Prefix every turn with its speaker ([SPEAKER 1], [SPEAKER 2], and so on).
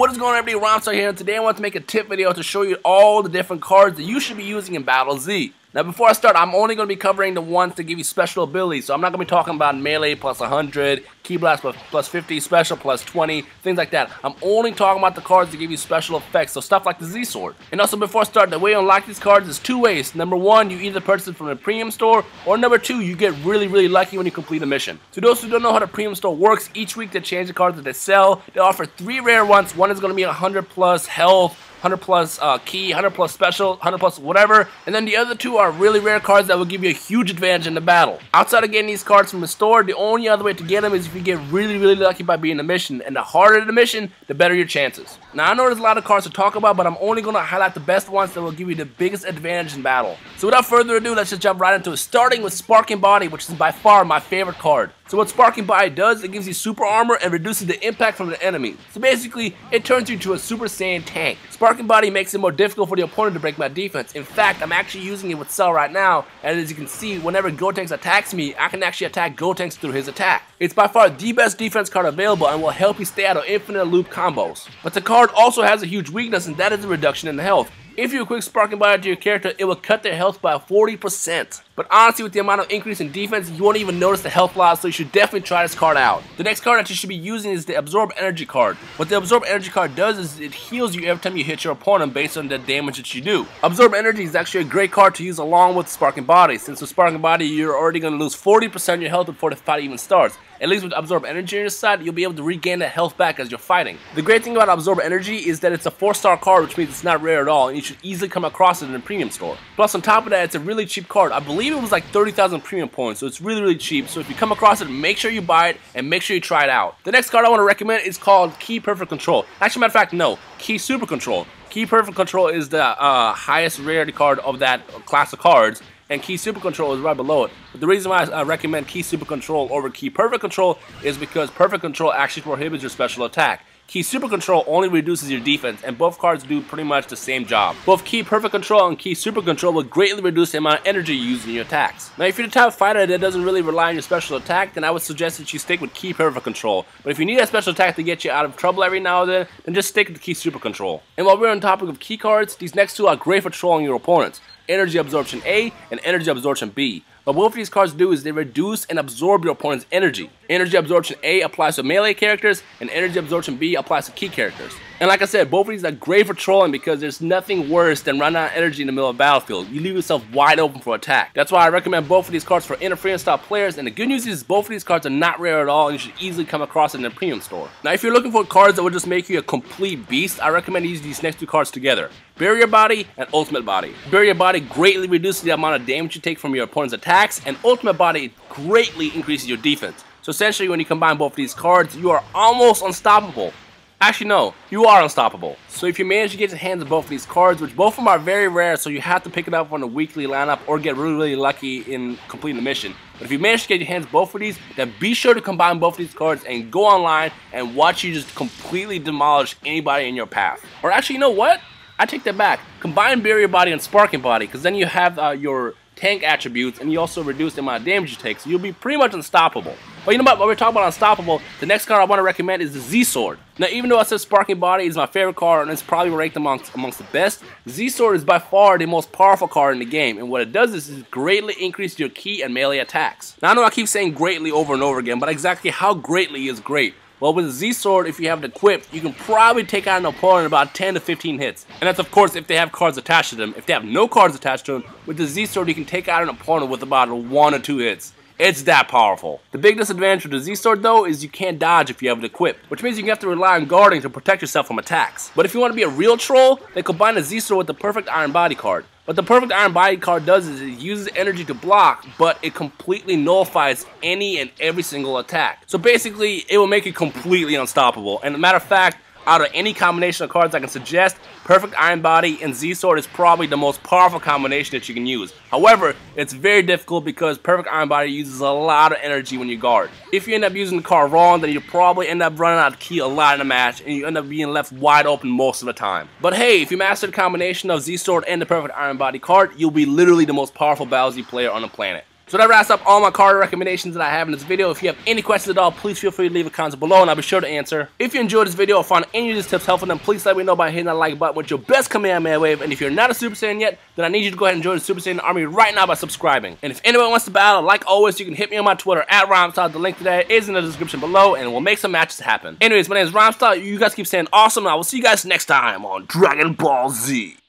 [SPEAKER 1] What is going on, everybody? Rhymestyle here, and today I want to make a tip video to show you all the different cards that you should be using in Battle Z. Now before I start, I'm only going to be covering the ones that give you special abilities, so I'm not going to be talking about melee plus 100, key blast plus 50, special plus 20, things like that. I'm only talking about the cards that give you special effects, so stuff like the Z Sword. And also before I start, the way you unlock these cards is two ways. Number one, you either purchase it from the premium store, or number two, you get really lucky when you complete a mission. To those who don't know how the premium store works, each week they change the cards that they sell. They offer 3 rare ones. One is going to be 100 plus health, 100 plus key, 100 plus special, 100 plus whatever, and then the other two are really rare cards that will give you a huge advantage in the battle. Outside of getting these cards from the store, the only other way to get them is if you get really lucky by being a mission, and the harder the mission, the better your chances. Now I know there's a lot of cards to talk about, but I'm only going to highlight the best ones that will give you the biggest advantage in battle. So without further ado, let's just jump right into it, starting with Sparking Body, which is by far my favorite card. So what Sparking Body does, it gives you super armor and reduces the impact from the enemy. So basically, it turns you into a Super Saiyan tank. Sparking Body makes it more difficult for the opponent to break my defense. In fact, I'm actually using it with Cell right now, and as you can see, whenever Gotenks attacks me, I can actually attack Gotenks through his attack. It's by far the best defense card available and will help you stay out of infinite loop combos. But the card also has a huge weakness, and that is the reduction in the health. If you equip Sparking Body to your character, it will cut their health by 40%. But honestly, with the amount of increase in defense, you won't even notice the health loss, so you should definitely try this card out. The next card that you should be using is the Absorb Energy card. What the Absorb Energy card does is it heals you every time you hit your opponent based on the damage that you do. Absorb Energy is actually a great card to use along with Sparking Body, since with Sparking Body, you're already going to lose 40% of your health before the fight even starts. At least with Absorb Energy on your side, you'll be able to regain that health back as you're fighting. The great thing about Absorb Energy is that it's a 4-star card, which means it's not rare at all, and you should easily come across it in a premium store. Plus, on top of that, it's a really cheap card. I believe it was like 30,000 premium points, so it's really cheap. So if you come across it, make sure you buy it, and make sure you try it out. The next card I want to recommend is called Key Perfect Control. Actually, matter of fact, no, Key Super Control. Key Perfect Control is the highest rarity card of that class of cards, and Key Super Control is right below it. But the reason why I recommend Key Super Control over Key Perfect Control is because Perfect Control actually prohibits your special attack. Key Super Control only reduces your defense, and both cards do pretty much the same job. Both Key Perfect Control and Key Super Control will greatly reduce the amount of energy you use in your attacks. Now, if you're the type of fighter that doesn't really rely on your special attack, then I would suggest that you stick with Key Perfect Control. But if you need a special attack to get you out of trouble every now and then just stick with Key Super Control. And while we're on the topic of key cards, these next two are great for trolling your opponents. Energy Absorption A and Energy Absorption B. What both of these cards do is they reduce and absorb your opponent's energy. Energy Absorption A applies to melee characters, and Energy Absorption B applies to key characters. And like I said, both of these are great for trolling because there's nothing worse than running out of energy in the middle of the battlefield. You leave yourself wide open for attack. That's why I recommend both of these cards for interference style players, and the good news is both of these cards are not rare at all, and you should easily come across it in a premium store. Now, if you're looking for cards that will just make you a complete beast, I recommend using these next two cards together. Barrier Body and Ultimate Body. Barrier Body greatly reduces the amount of damage you take from your opponent's attacks, and Ultimate Body greatly increases your defense. So essentially, when you combine both of these cards, you are almost unstoppable. Actually, no, you are unstoppable. So if you manage to get your hands on both of these cards, which both of them are very rare, so you have to pick it up on a weekly lineup or get really lucky in completing the mission. But if you manage to get your hands on both of these, then be sure to combine both of these cards and go online and watch you just completely demolish anybody in your path. Or actually, you know what? I take that back. Combine Barrier Body and Sparking Body, because then you have your tank attributes, and you also reduce the amount of damage you take, so you'll be pretty much unstoppable. But you know what, while we're talking about unstoppable, the next card I want to recommend is the Z Sword. Now, even though I said Sparking Body is my favorite card, and it's probably ranked amongst the best, Z Sword is by far the most powerful card in the game, and what it does is it greatly increases your key and melee attacks. Now, I know I keep saying greatly over and over again, but exactly how greatly is great? Well, with the Z Sword, if you have it equipped, you can probably take out an opponent in about 10 to 15 hits. And that's, of course, if they have cards attached to them. If they have no cards attached to them, with the Z Sword, you can take out an opponent with about 1 or 2 hits. It's that powerful. The big disadvantage with the Z Sword, though, is you can't dodge if you have it equipped, which means you have to rely on guarding to protect yourself from attacks. But if you want to be a real troll, then combine the Z Sword with the Perfect Iron Body card. What the Perfect Iron Body card does is it uses energy to block, but it completely nullifies any and every single attack. So basically, it will make you completely unstoppable. And as a matter of fact, out of any combination of cards I can suggest, Perfect Iron Body and Z Sword is probably the most powerful combination that you can use. However, it's very difficult because Perfect Iron Body uses a lot of energy when you guard. If you end up using the card wrong, then you probably end up running out of key a lot in the match, and you end up being left wide open most of the time. But hey, if you master the combination of Z Sword and the Perfect Iron Body card, you'll be literally the most powerful Battle Z player on the planet. So that wraps up all my card recommendations that I have in this video. If you have any questions at all, please feel free to leave a comment below and I'll be sure to answer. If you enjoyed this video or found any of these tips helpful, then please let me know by hitting that like button with your best Kamehameha wave. And if you're not a Super Saiyan yet, then I need you to go ahead and join the Super Saiyan army right now by subscribing. And if anyone wants to battle, like always, you can hit me on my Twitter at Rhymestyle. The link to that is in the description below and we'll make some matches happen. Anyways, my name is Rhymestyle. You guys keep staying awesome and I will see you guys next time on Dragon Ball Z.